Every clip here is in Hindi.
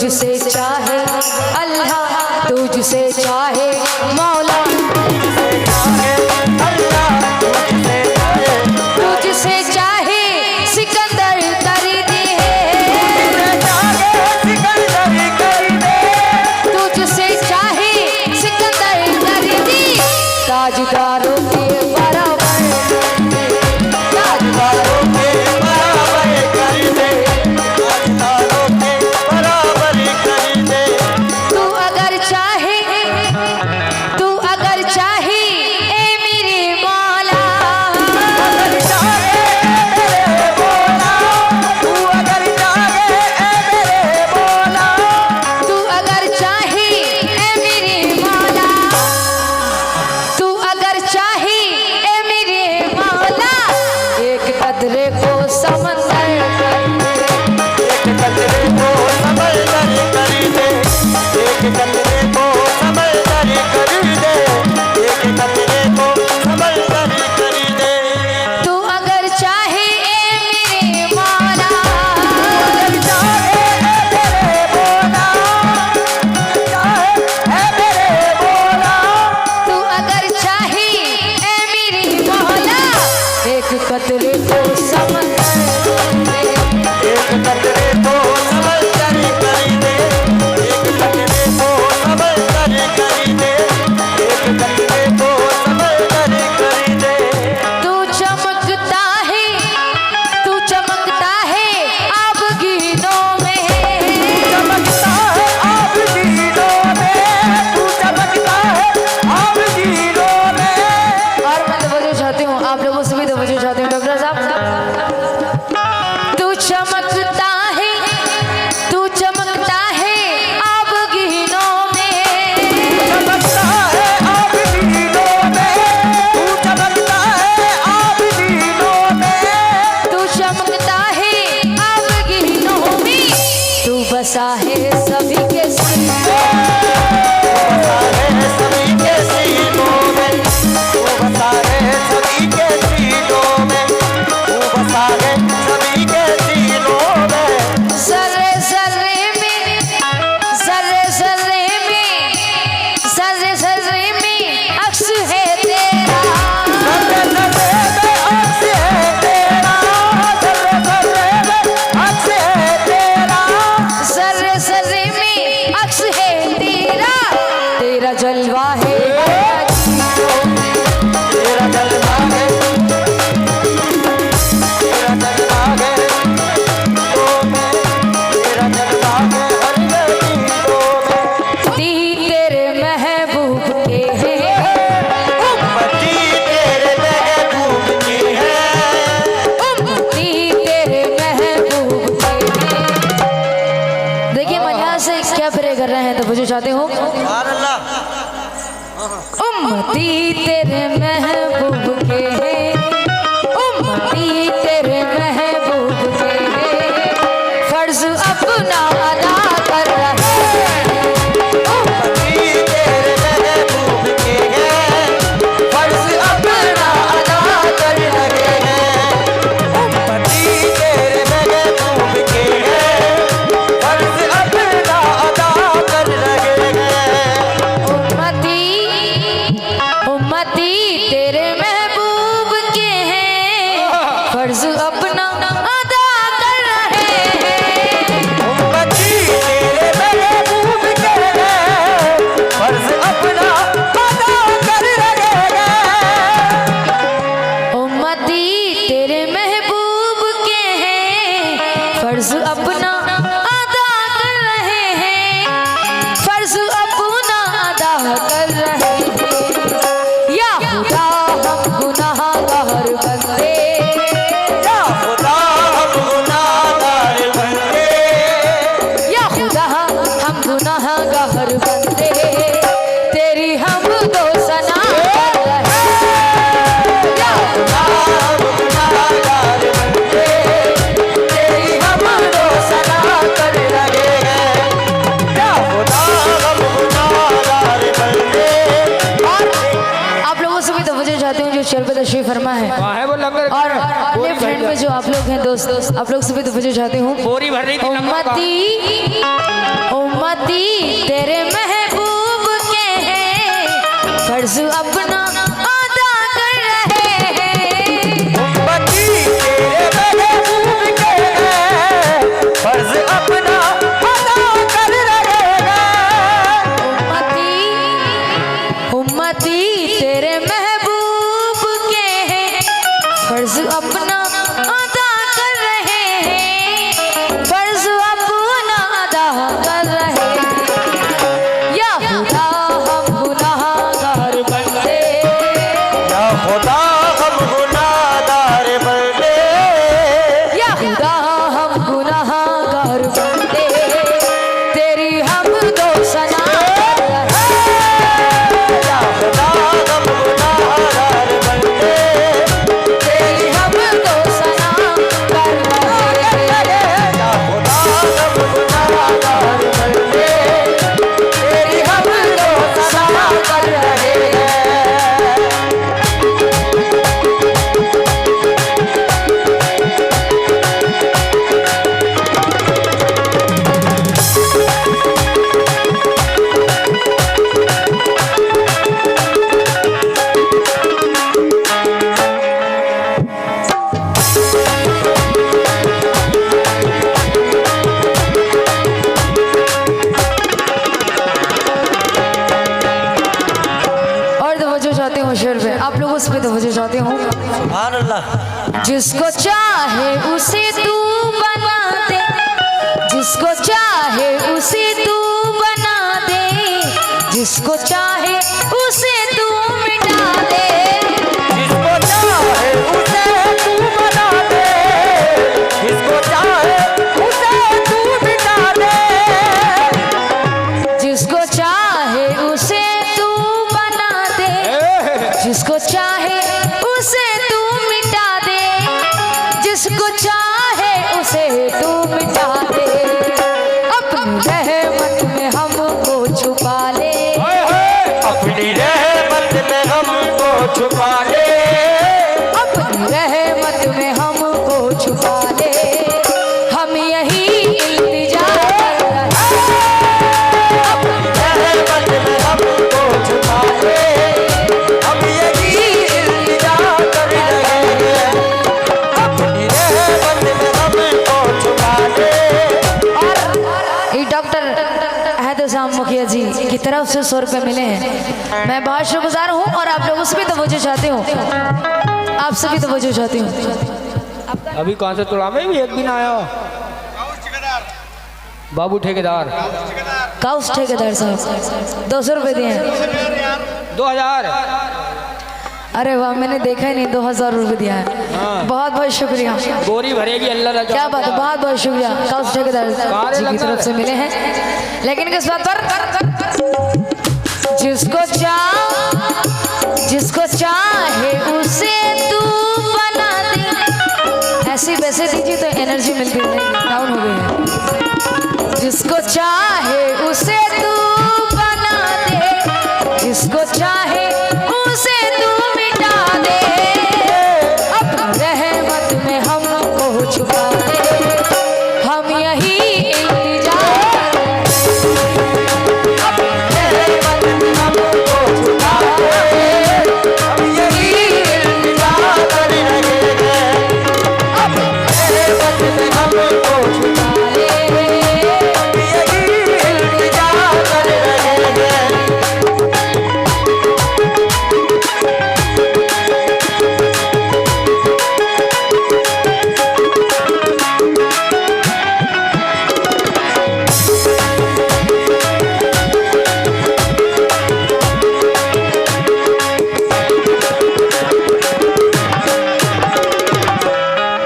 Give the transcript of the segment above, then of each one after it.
तुझसे चाहे अल्लाह, तुझसे चाहे मौला, तुझसे चाहे सिकंदर कर दे, तुझसे चाहे सिकंदर कर दे, ताजदारों के बराबर, ताजदारों के बराबर कर दे, ताजदारों के बराबर कर दे। तू अगर चाहे, तू अगर चाहे ए मेरे मौला, अगर चाहे मेरे मौला, तू अगर चाहे ए मेरे मौला, तू अगर चाहे ए मेरे मौला, तू अगर चाहे ए मेरे मौला, एक कतरे को समंदर कर दे, एक कतरे को समंदर कर दे, एक कतरे को समंदर कर दे, एक कतरे को समंदर कर दे। तू अगर चाहे ए मेरे मौला, अगर चाहे ए मेरे मौला, चाहे ए मेरे मौला, तू अगर चाहे ए मेरे मौला, एक कतरे को समंदर कर दे, एक कतरे को समंदर कर दे, एक कतरे को समंदर कर दे, एक कतरे को समंदर कर दे। तू चमकता है, तू चमकता है आबगीनों में, चमकता है आबगीनों में, तू चमकता है आबगीनों में। और मैं तवज्जो चाहती हूँ, आप लोगों से भी तवज्जो चाहती हूँ डॉक्टर साहब। तू चमकता है, तू चमकता है आबगीनों में, चमकता है आबगीनों में, तू चमकता है आबगीनों में, तू चमकता है आबगीनों में, तू बसा है सभी के सीनों, बसा है सभी के सीनों में, तू बसा है सभी के सीनों में, तू बसा है सभी के सीनों में। ज़र्रे ज़र्रे में, ज़र्रे ज़र्रे में, ज़र्रे ज़र्रे में अक्स है तेरा, ज़र्रे ज़र्रे में अक्स है तेरा, ज़र्रे ज़र्रे में अक्स है तेरा, ज़र्रे ज़र्रे में अक्स है तेरा, तेरा जलवा है तेरा जलवा है, तेरा जलवा है तो मैं, तेरा जलवा है हर गलीयों में। दी तेरे महबूब के हैं, उम्मती तेरे महबूब के हैं, उम्मती तेरे महबूब के हैं। देखिए मैं यहाँ से क्या प्रे कर रहे हैं तो मुझे चाहते हूँ, उम्मती तेरे महबूब के हैं, उम्मती तेरे महबूब के हैं, फर्ज अपना अदा कर रहे हैं, उम्मती तेरे महबूब के हैं, फर्ज अपना अदा कर रहे हैं, उम्मती तेरे महबूब के हैं, फर्ज अपना अदा कर रहे हैं। उम्मती, उम्मती तेरे महबूब के हैं, फर्ज अपना अदा कर रहे हैं, उम्मती तेरे महबूब के हैं, फर्ज अपना अदा कर रहे हैं, उम्मती तेरे महबूब के हैं, फर्ज अपना अदा कर रहे हैं, फर्ज अपना अदा कर रहे हैं। या खुदा हम गुनाहगार बंदे, या खुदा हम गुनाहगार बंदे, या खुदा हम गुनाहगार बंदे, तेरी हम दो सना कर रहे हैं, या खुदा हम गुनाहगार बंदे, तेरी हम दो सना कर रहे हैं, या खुदा हम गुनाहगार बंदे। और आप लोगों से भी तवज्जो चाहती हूँ जो शेर पे तशरीफ फरमा है, और अपने फ्रेंड में जो आप लोग हैं दोस्त, आप लोग से भी तवज्जो चाहती हूँ, उम्मती उम्मती तेरे महबूब के हैं, फर्ज अपना अदा कर रहे हैं। उम्मती तेरे महबूब के हैं, फर्ज अपना अदा कर रहे हैं। उम्मती तेरे महबूब के हैं, फर्ज अपना अदा कर रहे हैं, फर्ज अपना अदा कर रहे हैं। या खुदा हम गुनाहगार बंदे, या खुदा हम गुनाहगार बंदे, या खुदा हम गुनाहगार बंदे, तेरी हम दो सना कर रहे हैं। या खुदा हम गुनाहगार बंदे, तेरी हम दो सना कर रहे हैं। या खुदा हम गुनाहगार बंदे, तेरी हम दो सना कर रहे हैं। और तवज्जो चाहती हूँ शेर पे, आप लोग उस पे तवज्जो चाहती हूँ। सुभान अल्लाह। जिसको चाहे उसे तू बना दे, जिसको चाहे उसे तू बना दे, जिसको चाहे उसे तू मिटा दे। जिसको चाहे उसे तू बना दे, जिसको चाहे उसे तू मिटा दे। जिसको चाहे उसे तू बना दे, जिसको चाहे उसे तू मिटा दे, जिसको चाहे उसे तू मिटा दे। अपनी रहमत में हमको छुपा ले, अपनी रहमत में हमको छुपा ले, अपनी रहमत में हमको छुपा ले। हम यही इल्तिजा कर रहे हैं। रहमत में हमको छुपा ले, हम यही इल्तिजा कर रहे हैं। अपनी रहमत में हमको छुपा ले। ये डॉक्टर हैदुजाम मुखिया जी की तरफ से 100 रुपये मिले हैं। मैं बहुत शुक्रगुजार हूँ और आप लोग उस भी तवज्जो चाहते हो, आप सभी तवज्जो चाहती हूँ। अभी कौन सा तुड़ा में भी एक दिन आया हो? बाबू ठेकेदार काउस ठेकेदार साहब 200 रुपये दिए हैं। 2000। अरे वाह, मैंने देखा ही नहीं, 2000 रुपये दिया है। बहुत बहुत शुक्रिया, गोरी भरेगी अल्लाह रजा। क्या बात है, बहुत बहुत शुक्रिया। काउस ठेकेदार जी की तरफ से मिले हैं। लेकिन किस बात पर, जिसको चाहे उसे तू बना दे। ऐसी वैसे दीजिए तो एनर्जी मिलती है, डाउन हो गई है। जिसको चाहे उसे तू बना दे, जिसको चाहे उसे तू मिटा दे। अपनी रहमत में हमको छुपा दे, हम यही इल्तिजा कर रहे हैं। अपनी रहमत में हमको छुपा दे, हम यही इल्तिजा कर रहे हैं। अपनी रहमत में हमको छुपा दे। हम यही इल्तिजा कर रहे हैं।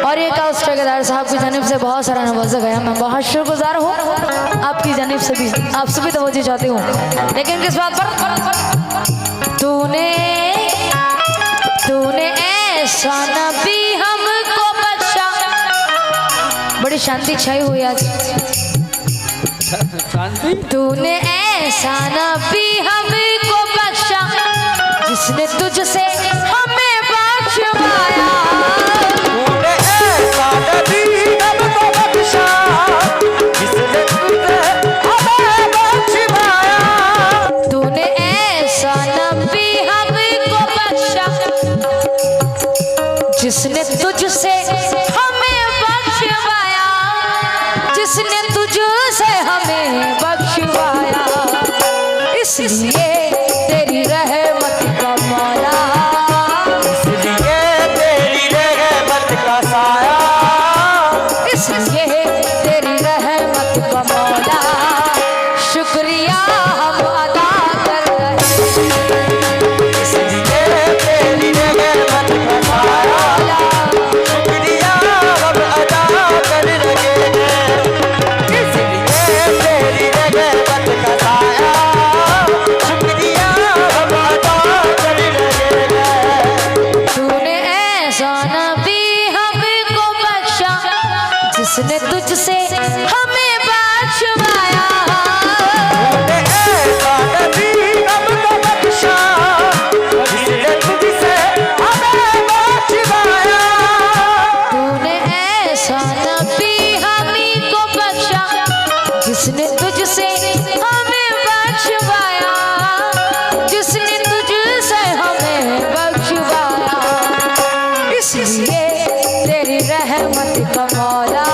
और ये काउस ठेकेदार साहब की जानिब से बहुत सारा नवाजा गया। मैं बहुत शुक्रगुजार हूँ आपकी जानिब से भी, आप सभी तवज्जो चाहती हूँ। लेकिन किस बात पर, तूने ऐसा नबी हमको बख्शा। बड़ी शांति छाई हुई आज। शांति। तूने ऐसा नबी हमको बख्शा, जिसने तुझसे हमें बख्शवाया। तूने ऐसा नबी हमको बख्शा, जिसने तुझे हमें तुझसे हमें बख्शवाया, इसलिए तेरी रहमत का मौला, इसलिए तेरी रहमत का साया, इसलिए तेरी रहमत का मौला, शुक्रिया हम अदा कर रहे हैं। इसलिए तेरी रहमत का साया, शुक्रिया हम अदा कर रहे हैं। इसलिए तेरी रहमत का साया, शुक्रिया हम अदा कर रहे हैं। तूने ऐसा नबी हमको बख्शा, जिसने तुझसे हमें बख्शवाया, ऐसा नबी हमको बख्शा, जिसने तुझसे हमें बख्शवाया। तूने ऐसा नबी हमको बख्शा, जिसने तुझसे हमें बख्शवाया, जिसने तुझसे हमें बख्शवाया, इसलिए तेरी रहमत का मौला,